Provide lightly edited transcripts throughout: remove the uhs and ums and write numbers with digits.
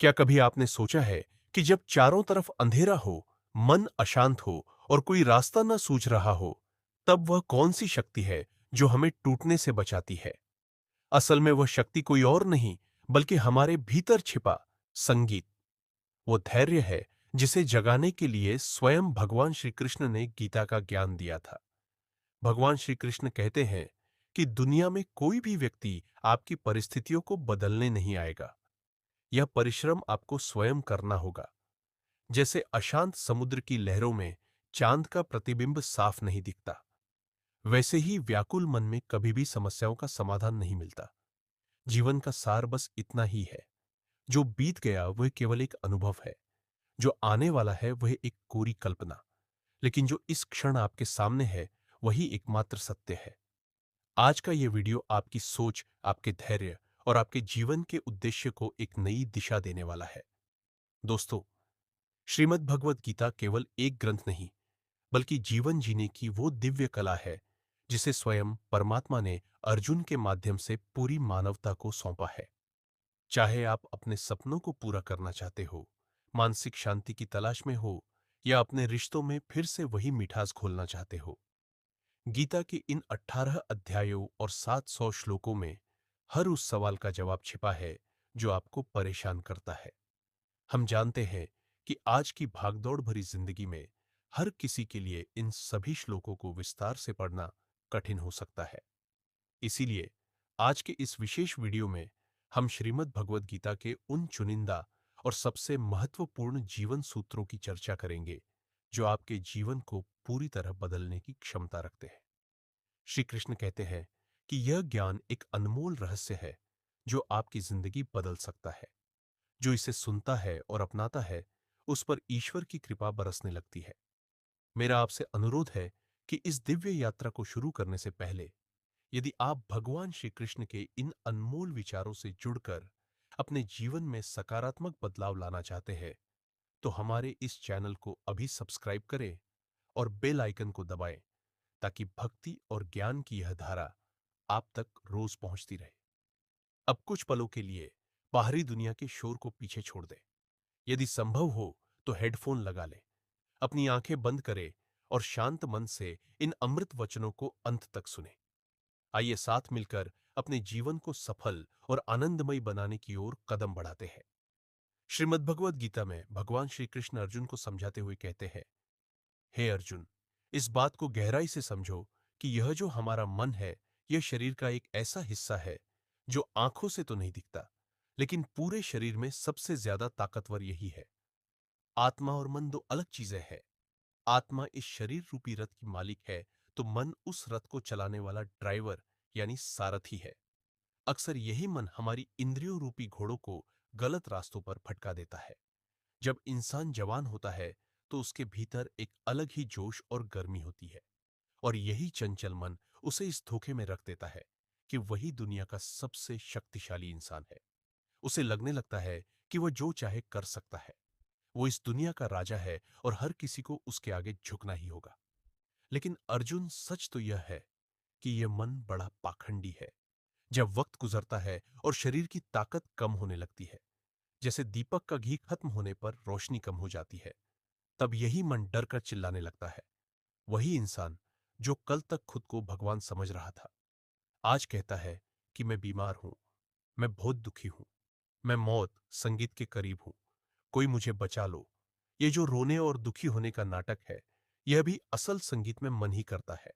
क्या कभी आपने सोचा है कि जब चारों तरफ अंधेरा हो, मन अशांत हो और कोई रास्ता न सूझ रहा हो, तब वह कौन सी शक्ति है जो हमें टूटने से बचाती है? असल में वह शक्ति कोई और नहीं, बल्कि हमारे भीतर छिपा संगीत। वो धैर्य है जिसे जगाने के लिए स्वयं भगवान श्री कृष्ण ने गीता का ज्ञान दिया था। भगवान श्री कृष्ण कहते हैं कि दुनिया में कोई भी व्यक्ति आपकी परिस्थितियों को बदलने नहीं आएगा। यह परिश्रम आपको स्वयं करना होगा। जैसे अशांत समुद्र की लहरों में चांद का प्रतिबिंब साफ नहीं दिखता, वैसे ही व्याकुल मन में कभी भी समस्याओं का समाधान नहीं मिलता। जीवन का सार बस इतना ही है। जो बीत गया वह केवल एक अनुभव है, जो आने वाला है वह एक कोरी कल्पना, लेकिन जो इस क्षण आपके सामने है वही एकमात्र सत्य है। आज का यह वीडियो आपकी सोच, आपके धैर्य और आपके जीवन के उद्देश्य को एक नई दिशा देने वाला है। दोस्तों, श्रीमद् भगवत गीता केवल एक ग्रंथ नहीं, बल्कि जीवन जीने की वो दिव्य कला है जिसे स्वयं परमात्मा ने अर्जुन के माध्यम से पूरी मानवता को सौंपा है। चाहे आप अपने सपनों को पूरा करना चाहते हो, मानसिक शांति की तलाश में हो, या अपने रिश्तों में फिर से वही मिठास घोलना चाहते हो, गीता के इन 18 अध्यायों और 700 श्लोकों में हर उस सवाल का जवाब छिपा है जो आपको परेशान करता है। हम जानते हैं कि आज की भागदौड़ भरी जिंदगी में हर किसी के लिए इन सभी श्लोकों को विस्तार से पढ़ना कठिन हो सकता है। इसीलिए आज के इस विशेष वीडियो में हम श्रीमद् भगवद गीता के उन चुनिंदा और सबसे महत्वपूर्ण जीवन सूत्रों की चर्चा करेंगे जो आपके जीवन को पूरी तरह बदलने की क्षमता रखते हैं। श्री कृष्ण कहते हैं कि यह ज्ञान एक अनमोल रहस्य है जो आपकी जिंदगी बदल सकता है। जो इसे सुनता है और अपनाता है, उस पर ईश्वर की कृपा बरसने लगती है। मेरा आपसे अनुरोध है कि इस दिव्य यात्रा को शुरू करने से पहले, यदि आप भगवान श्री कृष्ण के इन अनमोल विचारों से जुड़कर अपने जीवन में सकारात्मक बदलाव लाना चाहते हैं, तो हमारे इस चैनल को अभी सब्सक्राइब करें और बेल आइकन को दबाएं, ताकि भक्ति और ज्ञान की यह धारा आप तक रोज पहुंचती रहे। अब कुछ पलों के लिए बाहरी दुनिया के शोर को पीछे छोड़ दें। यदि संभव हो तो हेडफोन लगा लें, अपनी आंखें बंद करें और शांत मन से इन अमृत वचनों को अंत तक सुने। आइए साथ मिलकर अपने जीवन को सफल और आनंदमय बनाने की ओर कदम बढ़ाते हैं। श्रीमद् भगवद गीता में भगवान श्री कृष्ण अर्जुन को समझाते हुए कहते हैं, हे अर्जुन, इस बात को गहराई से समझो कि यह जो हमारा मन है, यह शरीर का एक ऐसा हिस्सा है जो आंखों से तो नहीं दिखता, लेकिन पूरे शरीर में सबसे ज्यादा ताकतवर यही है। आत्मा और मन दो अलग चीजें हैं। आत्मा इस शरीर रूपी रथ की मालिक है, तो मन उस रथ को चलाने वाला ड्राइवर यानी सारथी है। अक्सर यही मन हमारी इंद्रियों रूपी घोड़ों को गलत रास्तों पर भटका देता है। जब इंसान जवान होता है तो उसके भीतर एक अलग ही जोश और गर्मी होती है, और यही चंचल मन उसे इस धोखे में रख देता है कि वही दुनिया का सबसे शक्तिशाली इंसान है। उसे लगने लगता है कि वह जो चाहे कर सकता है, वो इस दुनिया का राजा है और हर किसी को उसके आगे झुकना ही होगा। लेकिन अर्जुन, सच तो यह है कि यह मन बड़ा पाखंडी है। जब वक्त गुजरता है और शरीर की ताकत कम होने लगती है, जैसे दीपक का घी खत्म होने पर रोशनी कम हो जाती है, तब यही मन डर कर चिल्लाने लगता है। वही इंसान जो कल तक खुद को भगवान समझ रहा था, आज कहता है कि मैं बीमार हूं, मैं बहुत दुखी हूं, मैं मौत संगीत के करीब हूं, कोई मुझे बचा लो। ये जो रोने और दुखी होने का नाटक है, यह भी असल संगीत में मन ही करता है।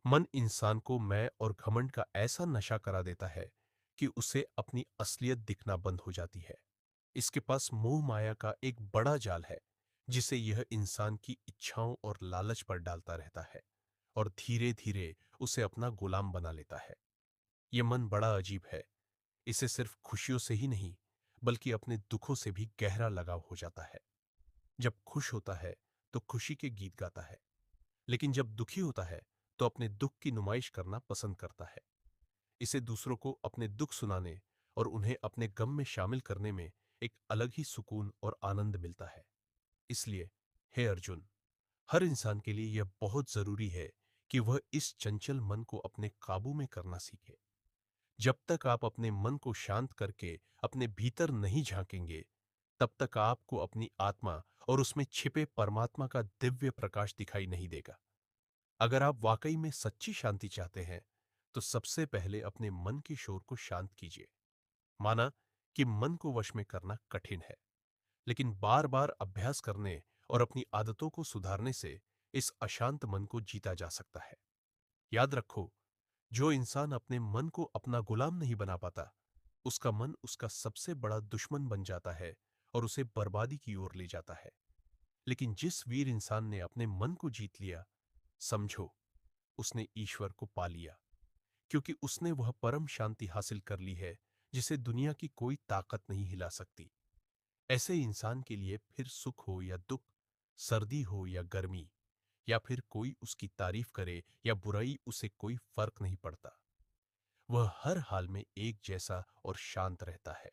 मन इंसान को मैं और घमंड का ऐसा नशा करा देता है कि उसे अपनी असलियत दिखना बंद हो जाती है। इसके पास मोह माया का एक बड़ा जाल है, जिसे यह इंसान की इच्छाओं और लालच पर डालता रहता है और धीरे धीरे उसे अपना गुलाम बना लेता है। यह मन बड़ा अजीब है। इसे सिर्फ खुशियों से ही नहीं, बल्कि अपने दुखों से भी गहरा लगाव हो जाता है। जब खुश होता है तो खुशी के गीत गाता है, लेकिन जब दुखी होता है तो अपने दुख की नुमाइश करना पसंद करता है। इसे दूसरों को अपने दुख सुनाने और उन्हें अपने गम में शामिल करने में एक अलग ही सुकून और आनंद मिलता है। इसलिए हे अर्जुन, हर इंसान के लिए यह बहुत जरूरी है कि वह इस चंचल मन को अपने काबू में करना सीखे। जब तक आप अपने मन को शांत करके अपने भीतर नहीं झांकेंगे, तब तक आपको अपनी आत्मा और उसमें छिपे परमात्मा का दिव्य प्रकाश दिखाई नहीं देगा। अगर आप वाकई में सच्ची शांति चाहते हैं, तो सबसे पहले अपने मन के शोर को शांत कीजिए। माना कि मन को वश में करना कठिन है, लेकिन बार बार अभ्यास करने और अपनी आदतों को सुधारने से इस अशांत मन को जीता जा सकता है। याद रखो, जो इंसान अपने मन को अपना गुलाम नहीं बना पाता, उसका मन उसका सबसे बड़ा दुश्मन बन जाता है और उसे बर्बादी की ओर ले जाता है। लेकिन जिस वीर इंसान ने अपने मन को जीत लिया, समझो उसने ईश्वर को पा लिया, क्योंकि उसने वह परम शांति हासिल कर ली है जिसे दुनिया की कोई ताकत नहीं हिला सकती। ऐसे इंसान के लिए फिर सुख हो या दुख, सर्दी हो या गर्मी, या फिर कोई उसकी तारीफ करे या बुराई, उसे कोई फर्क नहीं पड़ता। वह हर हाल में एक जैसा और शांत रहता है।